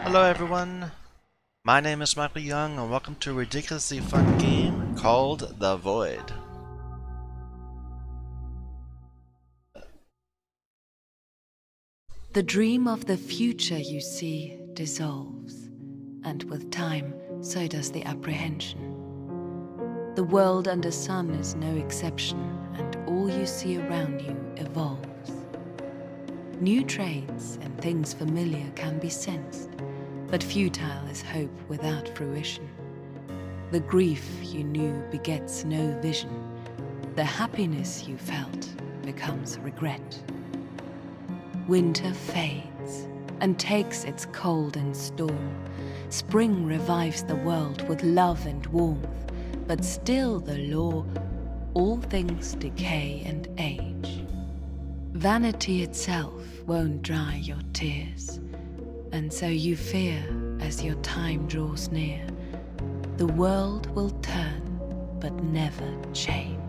Hello everyone, my name is Michael Young and welcome to a ridiculously fun game called The Void. The dream of the future you see dissolves, and with time, so does the apprehension. The world under sun is no exception, and all you see around you evolves. New traits and things familiar can be sensed, but futile is hope without fruition. The grief you knew begets no vision. The happiness you felt becomes regret. Winter fades and takes its cold and storm. Spring revives the world with love and warmth, but still the law, all things decay and age. Vanity itself won't dry your tears, and so you fear as your time draws near. The world will turn, but never change.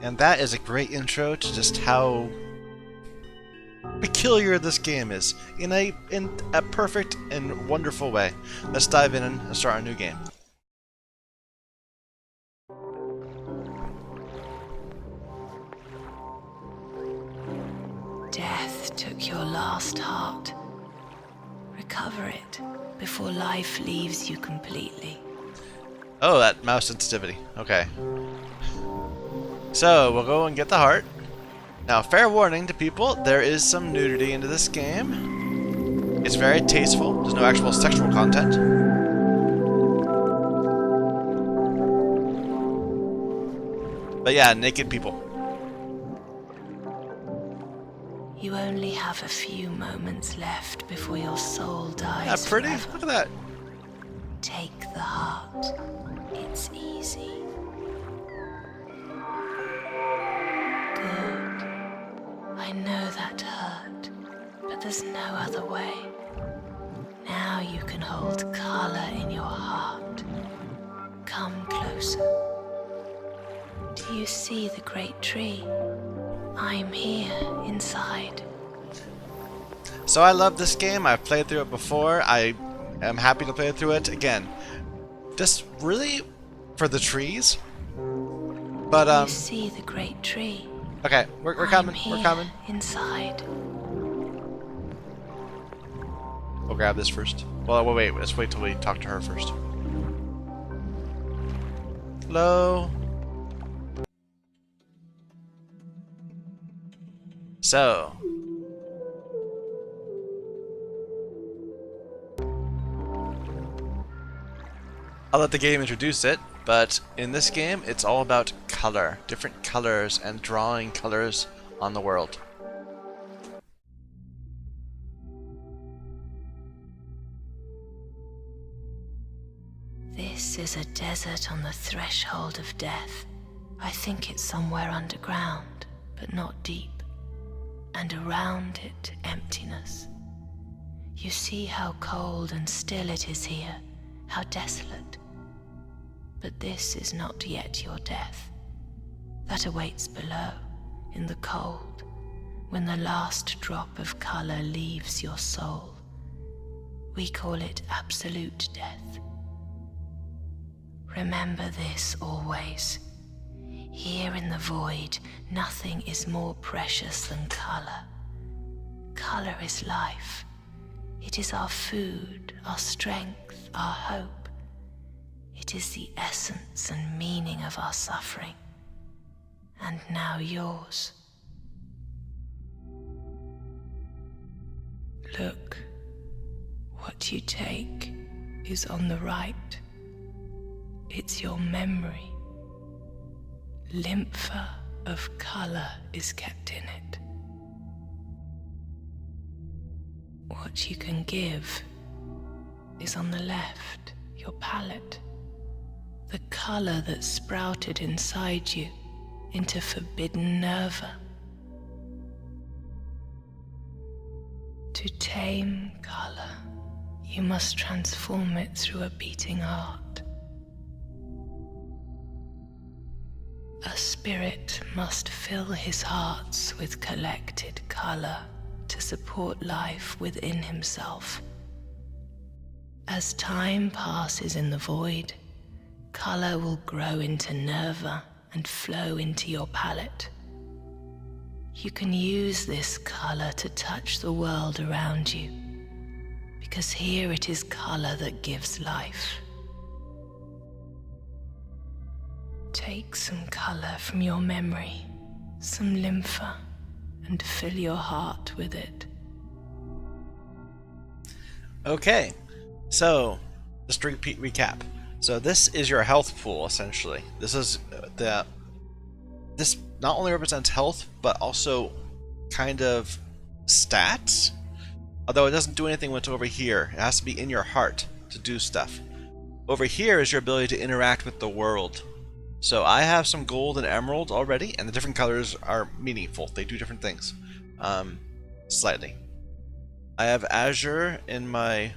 And that is a great intro to just how peculiar this game is, in a perfect and wonderful way. Let's dive in and start our new game. Death took your last heart. Recover it before life leaves you completely. Oh, that mouse sensitivity. Okay. So, we'll go and get the heart. Now, fair warning to people, there is some nudity into this game. It's very tasteful. There's no actual sexual content. But yeah, naked people. You only have a few moments left before your soul dies. Yeah, pretty. Forever. Look at that. Take the heart. It's easy. Good. I know that hurt, but there's no other way. Now you can hold color in your heart. Come closer. Do you see the great tree? I'm here, inside. So I love this game. I've played through it before. I am happy to play through it again. Just really for the trees. But You see the great tree? okay, we're coming. We're coming. Inside. We'll grab this first. Well, wait. Let's wait till we talk to her first. Hello. So. I'll let the game introduce it, but in this game, it's all about color. Different colors and drawing colors on the world. This is a desert on the threshold of death. I think it's somewhere underground, but not deep. And around it, emptiness. You see how cold and still it is here, how desolate. But this is not yet your death. That awaits below, in the cold, when the last drop of color leaves your soul. We call it absolute death. Remember this always. Here in the void, nothing is more precious than color. Color is life. It is our food, our strength, our hope. It is the essence and meaning of our suffering. And now yours. Look, what you take is on the right. It's your memory. Lympha of color is kept in it. What you can give is on the left, your palette. The color that sprouted inside you into forbidden nerva. To tame color, you must transform it through a beating heart. A spirit must fill his hearts with collected color to support life within himself. As time passes in the void, color will grow into nerva and flow into your palate. You can use this color to touch the world around you, because here it is color that gives life. Take some color from your memory, some lympha, and fill your heart with it. Okay, so just to recap. So this is your health pool, essentially. This is this not only represents health, but also kind of stats. Although it doesn't do anything when it's over here. It has to be in your heart to do stuff. Over here is your ability to interact with the world. So I have some gold and emerald already, and the different colors are meaningful. They do different things, slightly. I have azure in my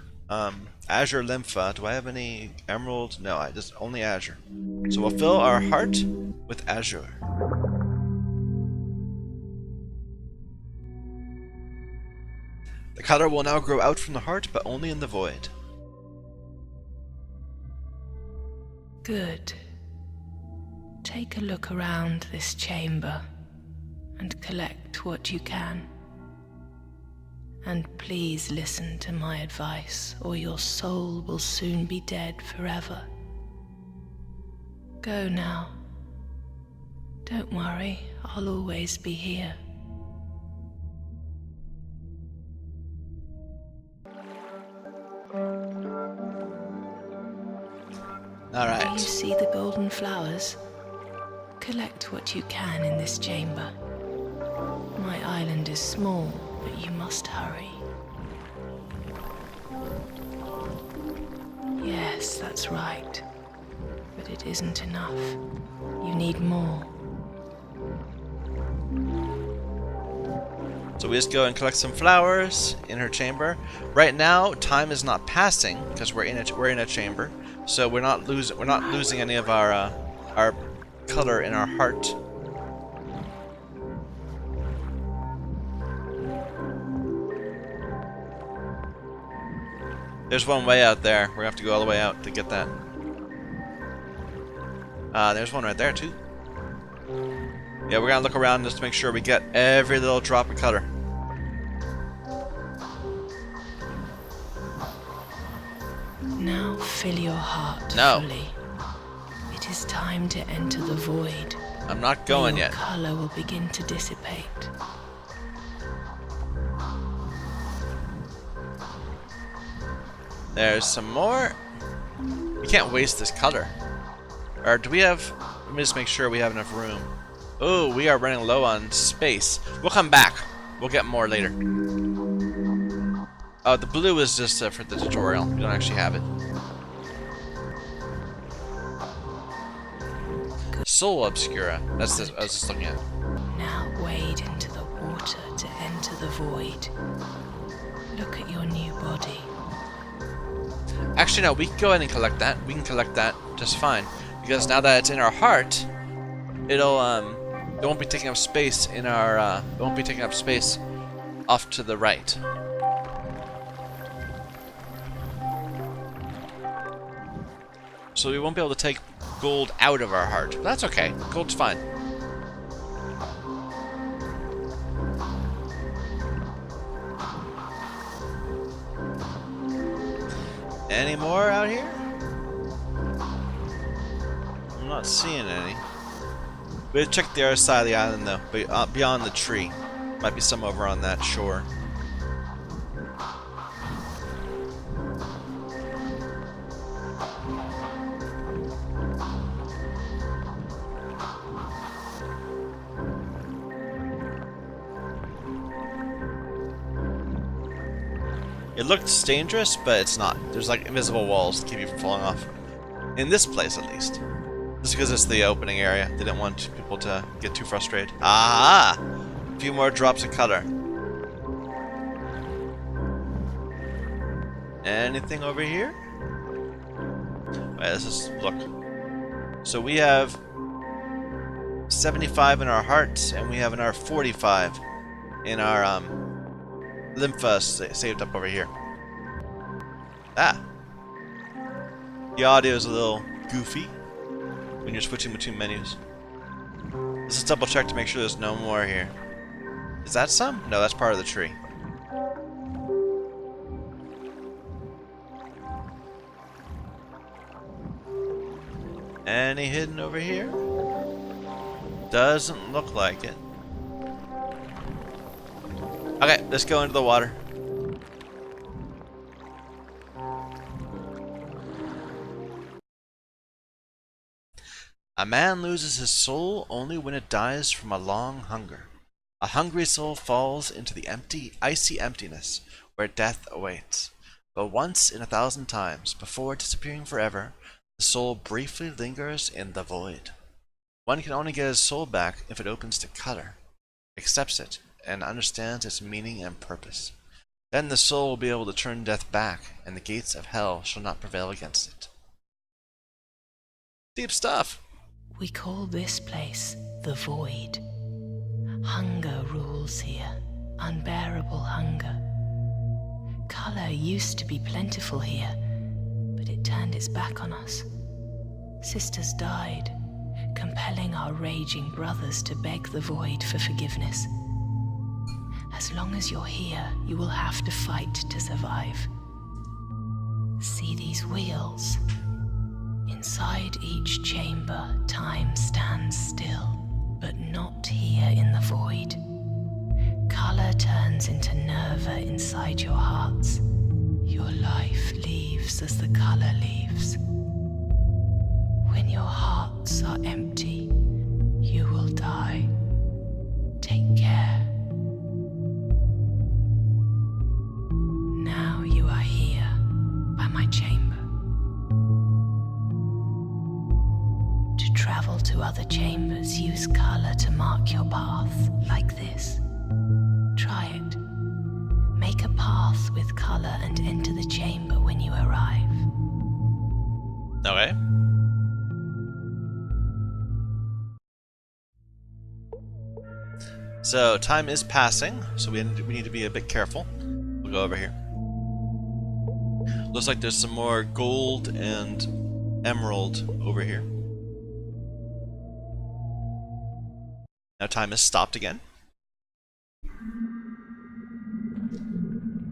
azure lympha. Do I have any emerald? No, I just only azure. So we'll fill our heart with azure. The color will now grow out from the heart, but only in the void. Good. Take a look around this chamber and collect what you can. And please listen to my advice, or your soul will soon be dead forever. Go now. Don't worry, I'll always be here. Alright. Do you see the golden flowers? Collect what you can in this chamber. My island is small, but you must hurry. Yes, that's right. But it isn't enough. You need more. So we just go and collect some flowers in her chamber. Right now, time is not passing because we're in a chamber, so we're not losing any of our color in our heart. There's one way out there. We're gonna have to go all the way out to get that. There's one right there too. Yeah, we're gonna look around just to make sure we get every little drop of color. Now fill your heart fully. It is time to enter the void. I'm not going yet. Color will begin to dissipate. There's some more. We can't waste this color. Or do we have... Let me just make sure we have enough room. Oh, we are running low on space. We'll come back. We'll get more later. Oh, the blue is just for the tutorial. We don't actually have it. Soul Obscura. That's the, I was just looking at. Now wade into the water to enter the void. Look at your new body. Actually, no, we can go ahead and collect that. We can collect that just fine. Because now that it's in our heart, it'll, it won't be taking up space in our, it won't be taking up space off to the right. So we won't be able to take gold out of our heart. But that's okay. Gold's fine. Any more out here? I'm not seeing any. We'll check the other side of the island though, but beyond the tree. Might be some over on that shore. It looks dangerous, but it's not. There's like invisible walls to keep you from falling off. In this place, at least. Just because it's the opening area. They didn't want people to get too frustrated. Ah! A few more drops of color. Anything over here? Wait, let's just look. So we have 75 in our hearts, and we have another 45 in our Lympha saved up over here. Ah. The audio is a little goofy when you're switching between menus. Let's just double check to make sure there's no more here. Is that some? No, that's part of the tree. Any hidden over here? Doesn't look like it. Okay, let's go into the water. A man loses his soul only when it dies from a long hunger. A hungry soul falls into the empty, icy emptiness where death awaits. But once in 1,000 times, before disappearing forever, the soul briefly lingers in the void. One can only get his soul back if it opens to color, accepts it, and understands its meaning and purpose. Then the soul will be able to turn death back, and the gates of hell shall not prevail against it. Deep stuff! We call this place the Void. Hunger rules here, unbearable hunger. Color used to be plentiful here, but it turned its back on us. Sisters died, compelling our raging brothers to beg the Void for forgiveness. As long as you're here, you will have to fight to survive. See these wheels? Inside each chamber, time stands still, but not here in the Void. Color turns into nerva inside your hearts. Your life leaves as the color leaves. When your hearts are empty, you will die. Take care. Now you are here, by my chamber. To travel to other chambers, use color to mark your path, like this. Try it. Make a path with color and enter the chamber when you arrive. Okay. So time is passing, so we need to be a bit careful. We'll go over here. Looks like there's some more gold and emerald over here. Now time is stopped again.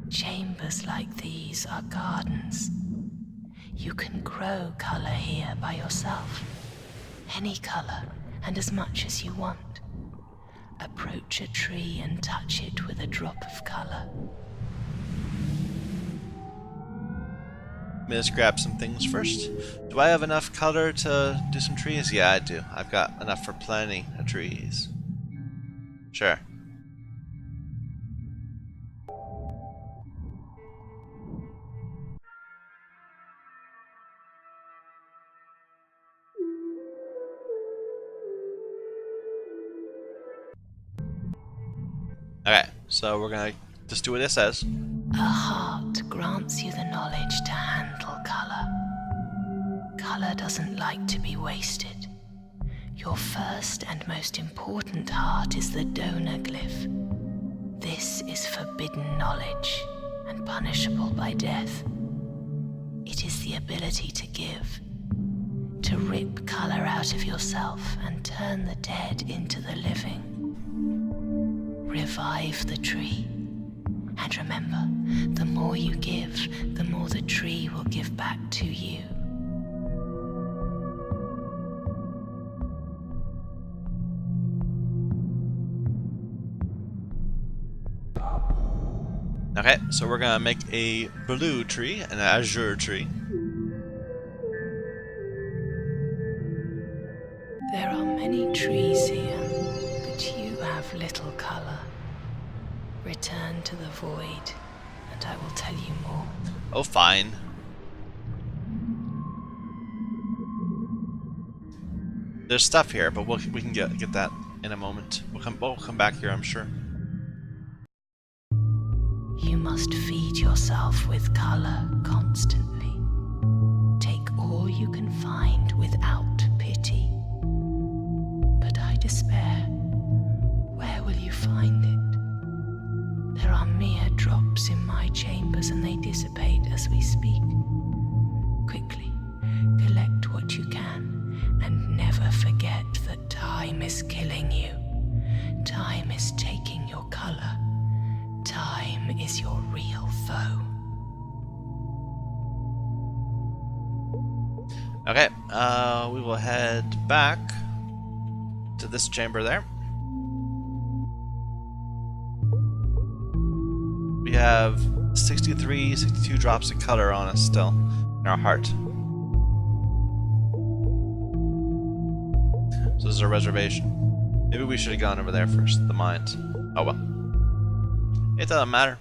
Chambers like these are gardens. You can grow color here by yourself. Any color, and as much as you want. Approach a tree and touch it with a drop of color. Let me just grab some things first. Do I have enough color to do some trees? Yeah, I do. I've got enough for plenty of trees. Sure. Okay, so we're gonna just do what it says. A heart grants you the knowledge to handle color. Color doesn't like to be wasted. Your first and most important heart is the donor glyph. This is forbidden knowledge and punishable by death. It is the ability to give, to rip color out of yourself and turn the dead into the living. Revive the tree. And remember, the more you give, the more the tree will give back to you. Okay, so we're gonna make a blue tree, an azure tree. There are many trees here, but you have little color. Return to the void, and I will tell you more. Oh, fine. There's stuff here, but we can get that in a moment. We'll come back here, I'm sure. You must feed yourself with color constantly. Take all you can find without pity. But I despair. Where will you find it? There are mere drops in my chambers and they dissipate as we speak. Quickly, collect what you can and never forget that time is killing you. Time is taking your color. Time is your real foe. Okay, we will head back to this chamber there. We have 63, 62 drops of color on us still in our heart. So this is a reservation. Maybe we should have gone over there first, the mines. Oh well. It doesn't matter.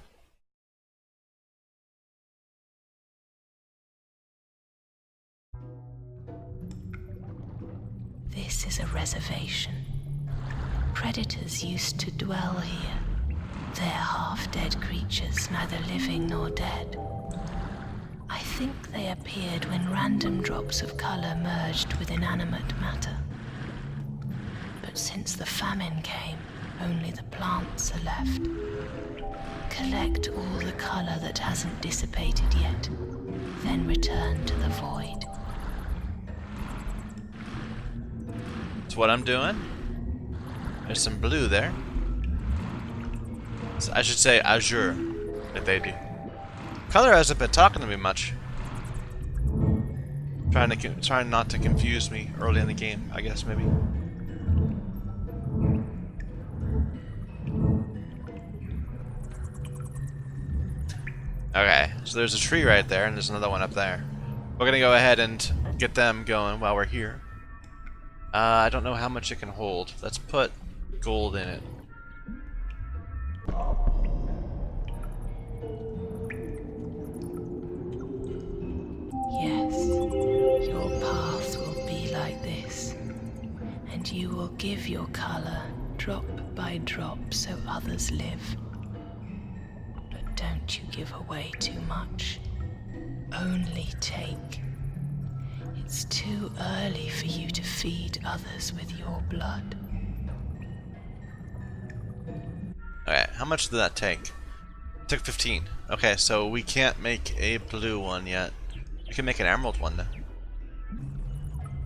This is a reservation. Predators used to dwell here. They're half-dead creatures, neither living nor dead. I think they appeared when random drops of color merged with inanimate matter. But since the famine came, only the plants are left. Collect all the color that hasn't dissipated yet, then return to the void. That's what I'm doing. There's some blue there. So I should say azure, if they do. Color hasn't been talking to me much. Trying not to confuse me early in the game, I guess maybe. Okay, so there's a tree right there, and there's another one up there. We're gonna go ahead and get them going while we're here. I don't know how much it can hold. Let's put gold in it. Yes, your path will be like this, and you will give your color drop by drop so others live. But don't you give away too much. Only take. It's too early for you to feed others with your blood. Alright, how much did that take? It took 15. Okay, so we can't make a blue one yet. We can make an emerald one though.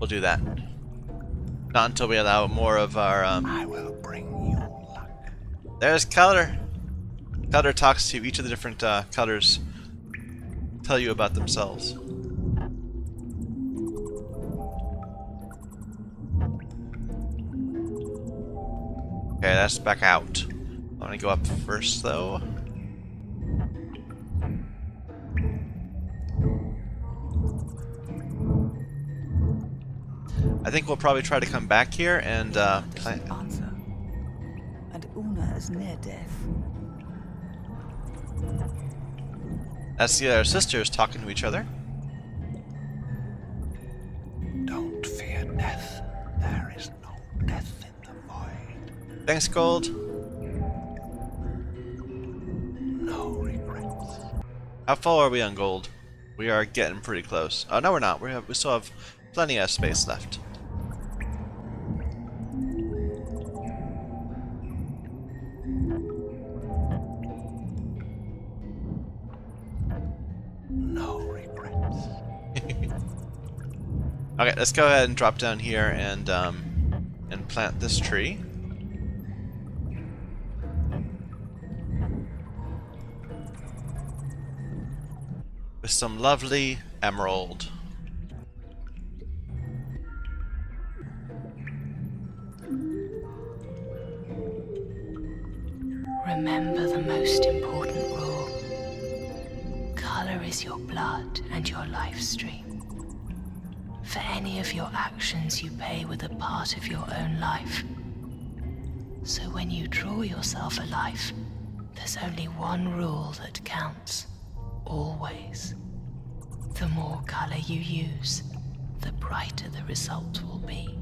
We'll do that. Not until we allow more of our I will bring you luck. There's color. Color talks to you. Each of the different colors tell you about themselves. Okay, that's back out. I'm gonna go up first though. I think we'll probably try to come back here and plant. Answer. And Una is near death. That's the other sisters talking to each other. Don't fear death. There is no death in the void. Thanks, Gold. No regrets. How far are we on gold? We are getting pretty close. Oh no, we're not. We still have plenty of space left. No regrets. Okay, let's go ahead and drop down here and plant this tree. With some lovely emerald. Remember the most important rule. Color is your blood and your life stream. For any of your actions you pay with a part of your own life. So when you draw yourself a life, there's only one rule that counts. Always. The more color you use, the brighter the result will be.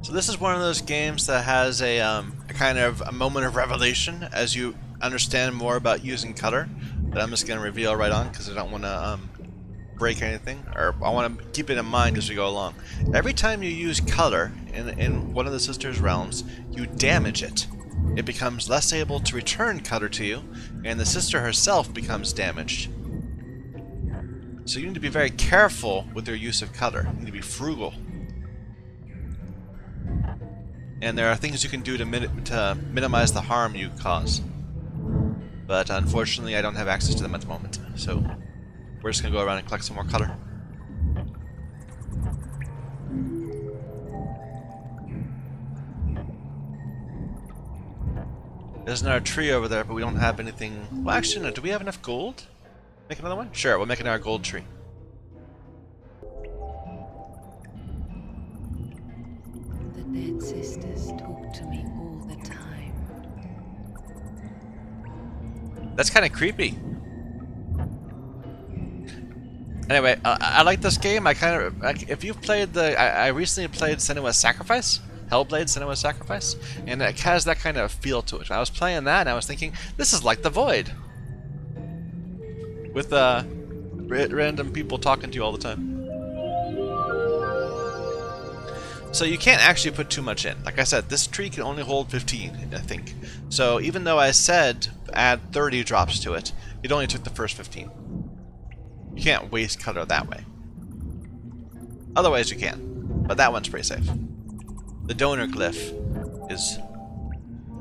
So this is one of those games that has a kind of a moment of revelation as you understand more about using color that I'm just going to reveal right on because I don't want to break anything, or I want to keep it in mind as we go along. Every time you use color in one of the sisters' realms, you damage it. It becomes less able to return color to you, and the sister herself becomes damaged. So you need to be very careful with your use of color. You need to be frugal. And there are things you can do to minimize the harm you cause. But unfortunately, I don't have access to them at the moment. So we're just going to go around and collect some more color. There's another tree over there, but we don't have anything... Well, actually, no. Do we have enough gold? Make another one? Sure, we'll make another gold tree. The dead sisters talk to me all the time. That's kind of creepy. Anyway, I like this game. I kind of... if you've played the... I recently played Senua's Sacrifice. Hellblade, Senua's Sacrifice. And it has that kind of feel to it. I was playing that and I was thinking, this is like The Void. With random people talking to you all the time. So you can't actually put too much in. Like I said, this tree can only hold 15, I think. So even though I said add 30 drops to it, it only took the first 15. You can't waste color that way. Otherwise you can, but that one's pretty safe. The donor glyph is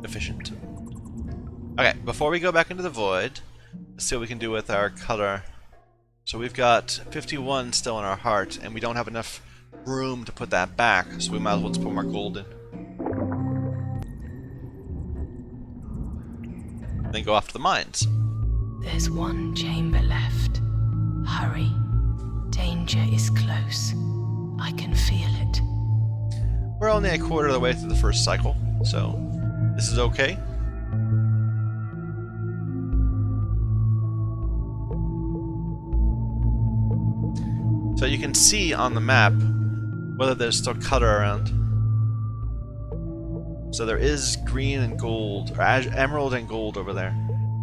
efficient. Okay, before we go back into the void, let's see what we can do with our color. So we've got 51 still in our heart, and we don't have enough room to put that back, so we might as well just put more gold in. Then go off to the mines. There's one chamber left. Hurry. Danger is close. I can feel it. We're only a quarter of the way through the first cycle, so this is okay. So you can see on the map whether there's still color around. So there is green and gold, or emerald and gold over there.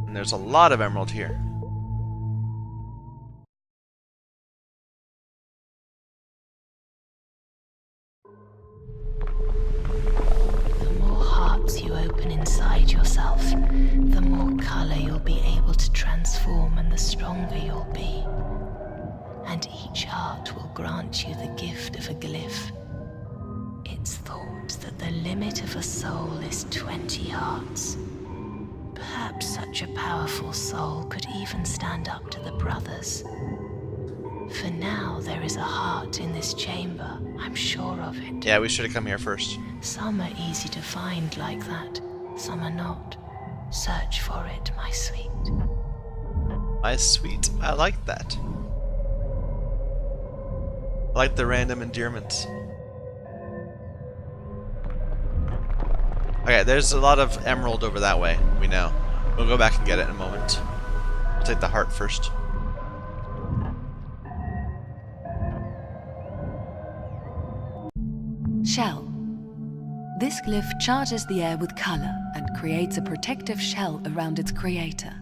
And there's a lot of emerald here. The more hearts you open inside yourself, the more color you'll be able to transform and the stronger you'll be. And each heart will grant you the gift of a glyph. It's thought that the limit of a soul is 20 hearts. Perhaps such a powerful soul could even stand up to the brothers. For now, there is a heart in this chamber. I'm sure of it. Yeah, we should have come here first. Some are easy to find like that. Some are not. Search for it, my sweet. My sweet. I like that. I like the random endearments. Okay, there's a lot of emerald over that way, we know. We'll go back and get it in a moment. We'll take the heart first. Shell. This glyph charges the air with color and creates a protective shell around its creator.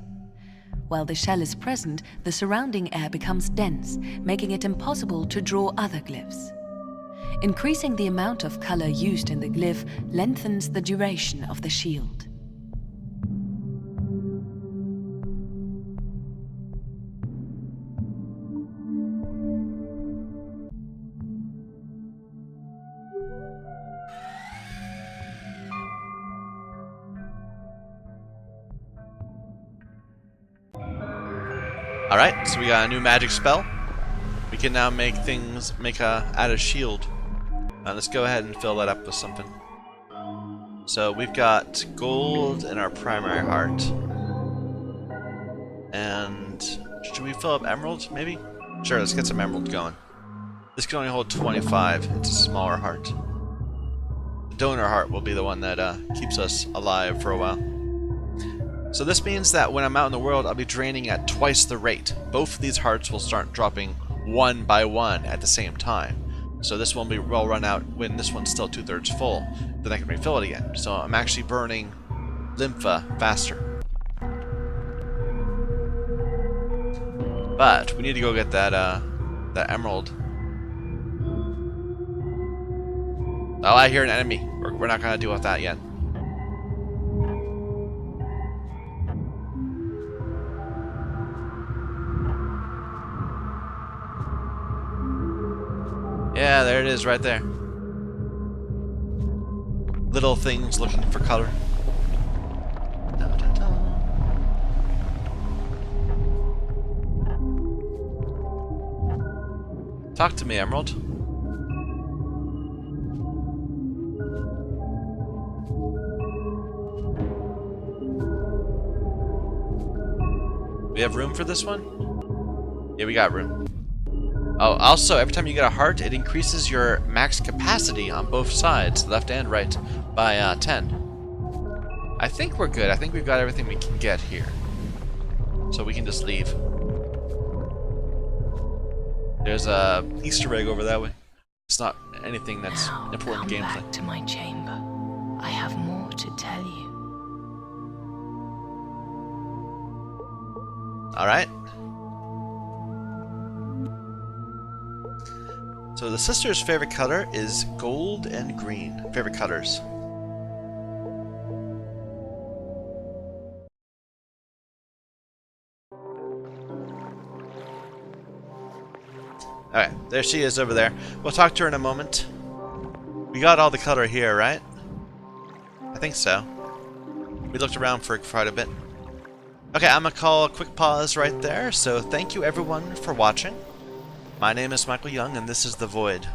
While the shell is present, the surrounding air becomes dense, making it impossible to draw other glyphs. Increasing the amount of color used in the glyph lengthens the duration of the shield. Alright, so we got a new magic spell. We can now make things, add a shield. Let's go ahead and fill that up with something. So we've got gold in our primary heart. And should we fill up emerald, maybe? Sure, let's get some emerald going. This can only hold 25. It's a smaller heart. The donor heart will be the one that keeps us alive for a while. So this means that when I'm out in the world, I'll be draining at twice the rate. Both of these hearts will start dropping one by one at the same time. So this one will run out when this one's still 2/3 full. Then I can refill it again. So I'm actually burning lympha faster. But we need to go get that The emerald. Oh, I hear an enemy. We're not gonna deal with that yet. Yeah, there it is right there. Little things looking for color. Da, da, da. Talk to me, Emerald. We have room for this one? Yeah, we got room. Oh, also, every time you get a heart, it increases your max capacity on both sides, left and right, by 10. I think we're good. I think we've got everything we can get here. So we can just leave. There's a Easter egg over that way. It's not anything that's Now, important come gameplay. back to my chamber. I have more to tell you. Alright. So the sister's favorite color is gold and green. Favorite colors. Alright, there she is over there. We'll talk to her in a moment. We got all the color here, right? I think so. We looked around for quite a bit. Okay, I'm gonna call a quick pause right there. So thank you everyone for watching. My name is Michael Young and this is The Void.